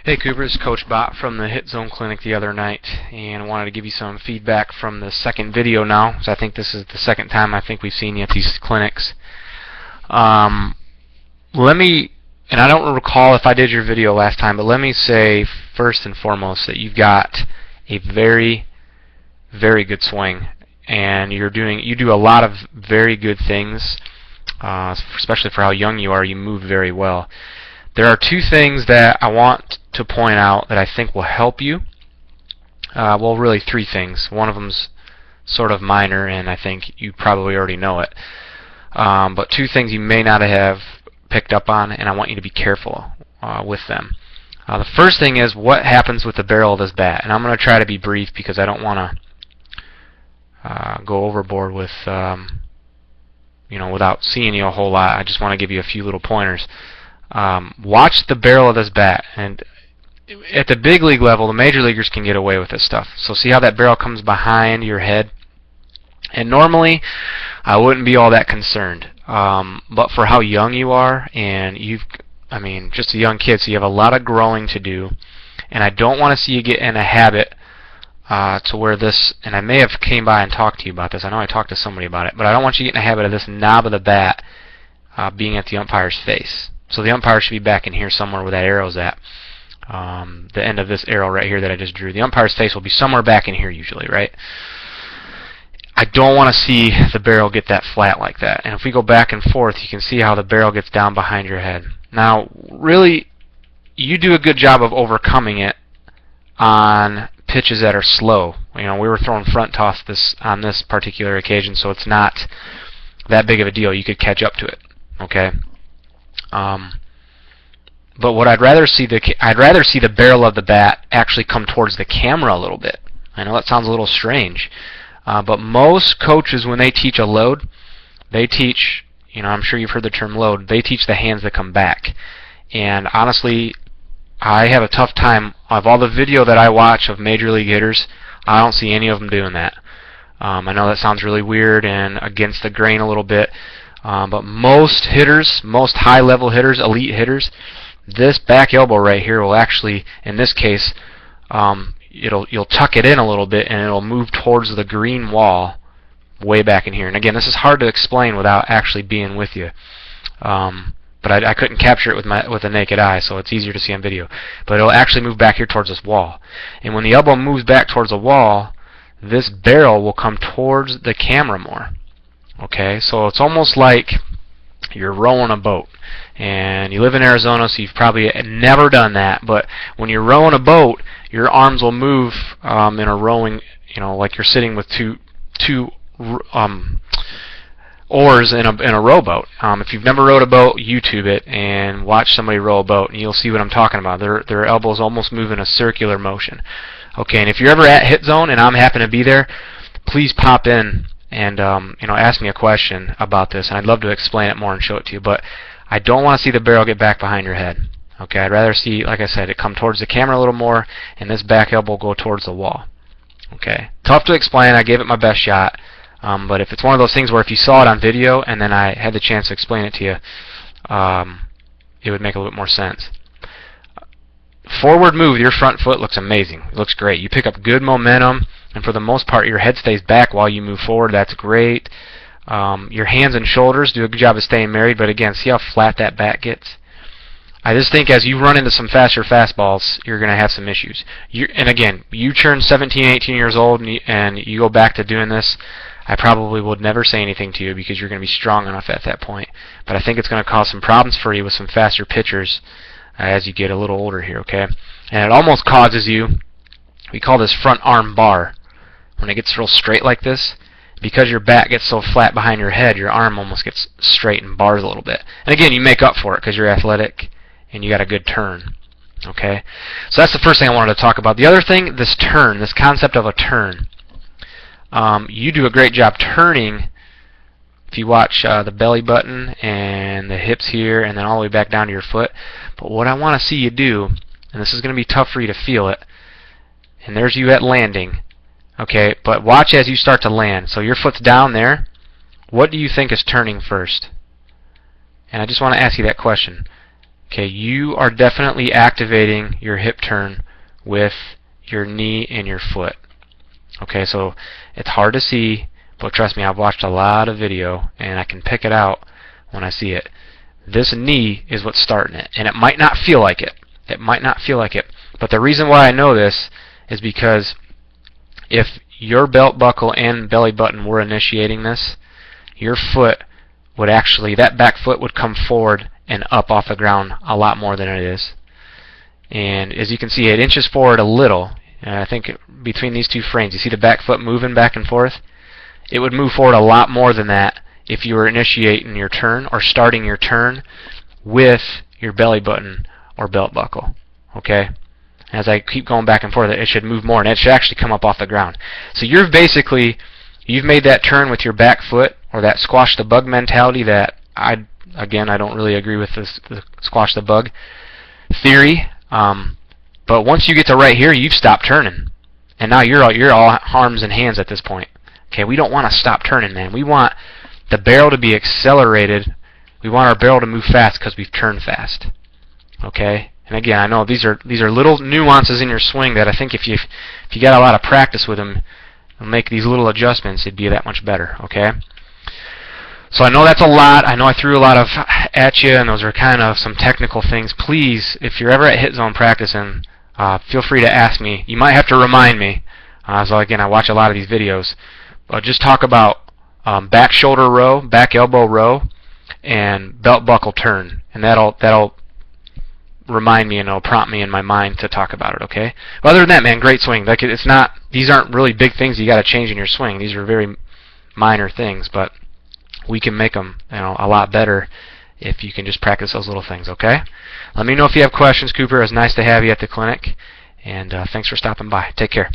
Hey Cooper, it's Coach Bot from the HitZone Clinic the other night, and I wanted to give you some feedback from the second video now, so I think this is the second time I think we've seen you at these clinics. And I don't recall if I did your video last time, but let me say first and foremost that you've got a very, very good swing, and you do a lot of very good things, especially for how young you are. You move very well. There are two things that I want to point out that I think will help you. Well, really three things. One of them's sort of minor, and I think you probably already know it. But two things you may not have picked up on, and I want you to be careful with them. The first thing is what happens with the barrel of this bat, and I'm going to try to be brief because I don't want to go overboard with without seeing you a whole lot. I just want to give you a few little pointers. Watch the barrel of this bat, and at the big league level, the major leaguers can get away with this stuff. So see how that barrel comes behind your head? And normally, I wouldn't be all that concerned. But for how young you are, and just a young kid, so you have a lot of growing to do, and I don't want to see you get in a habit to where this, and I may have came by and talked to you about this. I know I talked to somebody about it, but I don't want you to get in a habit of this knob of the bat being at the umpire's face. So the umpire should be back in here somewhere where that arrow's at. The end of this arrow right here that I just drew. The umpire's face will be somewhere back in here usually, right? I don't want to see the barrel get that flat like that. And if we go back and forth, you can see how the barrel gets down behind your head. Now, really, you do a good job of overcoming it on pitches that are slow. We were throwing front toss on this particular occasion, so it's not that big of a deal. You could catch up to it, okay? But what I'd rather see the barrel of the bat actually come towards the camera a little bit. I know that sounds a little strange, but most coaches, when they teach a load, they teach, I'm sure you've heard the term load, they teach the hands that come back. And honestly, I have a tough time. Of all the video that I watch of major league hitters, I don't see any of them doing that. I know that sounds really weird and against the grain a little bit, but most hitters, most high-level hitters, elite hitters, this back elbow right here will actually, in this case, you'll tuck it in a little bit and it'll move towards the green wall way back in here. And again, this is hard to explain without actually being with you. But I couldn't capture it with the naked eye, so it's easier to see on video. But it'll actually move back here towards this wall. And when the elbow moves back towards the wall, this barrel will come towards the camera more. Okay, so it's almost like you're rowing a boat. And you live in Arizona, so you've probably never done that. But when you're rowing a boat, your arms will move in a rowing, like you're sitting with two oars in a rowboat. If you've never rowed a boat, YouTube it and watch somebody row a boat, and you'll see what I'm talking about. Their elbows almost move in a circular motion. Okay, and if you're ever at HitZone and I'm happen to be there, please pop in and ask me a question about this, and I'd love to explain it more and show it to you. But I don't want to see the barrel get back behind your head. Okay, I'd rather see, like I said, it come towards the camera a little more, and this back elbow go towards the wall. Okay, tough to explain. I gave it my best shot, but if it's one of those things where if you saw it on video and then I had the chance to explain it to you, it would make a little bit more sense. Forward move with your front foot looks amazing. It looks great. You pick up good momentum, and for the most part, your head stays back while you move forward. That's great. Your hands and shoulders do a good job of staying married, but again, see how flat that bat gets? I just think as you run into some faster fastballs, you're going to have some issues. And again, you turn 17, 18 years old and you go back to doing this, I probably would never say anything to you because you're going to be strong enough at that point. But I think it's going to cause some problems for you with some faster pitchers as you get a little older here, okay? And it almost causes you, we call this front arm bar. When it gets real straight like this, because your bat gets so flat behind your head, your arm almost gets straight and bars a little bit. And again, you make up for it because you're athletic and you got a good turn. Okay? So that's the first thing I wanted to talk about. The other thing, this turn, this concept of a turn. You do a great job turning. If you watch the belly button and the hips here and then all the way back down to your foot. But what I want to see you do, and this is going to be tough for you to feel it, and there's you at landing. Okay, but watch as you start to land. So your foot's down there. What do you think is turning first? And I just want to ask you that question. Okay, you are definitely activating your hip turn with your knee and your foot. Okay, so it's hard to see, but trust me, I've watched a lot of video and I can pick it out when I see it. This knee is what's starting it, and it might not feel like it. It might not feel like it, but the reason why I know this is because if your belt buckle and belly button were initiating this, your foot would actually, that back foot would come forward and up off the ground a lot more than it is. And as you can see, it inches forward a little. And I think between these two frames, you see the back foot moving back and forth? It would move forward a lot more than that if you were initiating your turn or starting your turn with your belly button or belt buckle. Okay? As I keep going back and forth, it should move more, and it should actually come up off the ground. So you've made that turn with your back foot, or that squash the bug mentality that I don't really agree with the squash the bug theory. But once you get to right here, you've stopped turning, and now you're all arms and hands at this point. Okay, we don't want to stop turning, man. We want the barrel to be accelerated. We want our barrel to move fast because we've turned fast. Okay, and again, I know these are little nuances in your swing that I think if you got a lot of practice with them, and make these little adjustments, it'd be that much better. Okay. So I know that's a lot. I know I threw a lot of at you, and those are kind of some technical things. Please, if you're ever at HitZone practicing, feel free to ask me. You might have to remind me. So again, I watch a lot of these videos. But just talk about back shoulder row, back elbow row, and belt buckle turn, and that'll remind me and it'll prompt me in my mind to talk about it. Okay. But other than that, man, great swing. Like these aren't really big things you got to change in your swing. These are very minor things, but we can make them, a lot better if you can just practice those little things. Okay. Let me know if you have questions, Cooper. It was nice to have you at the clinic, and thanks for stopping by. Take care.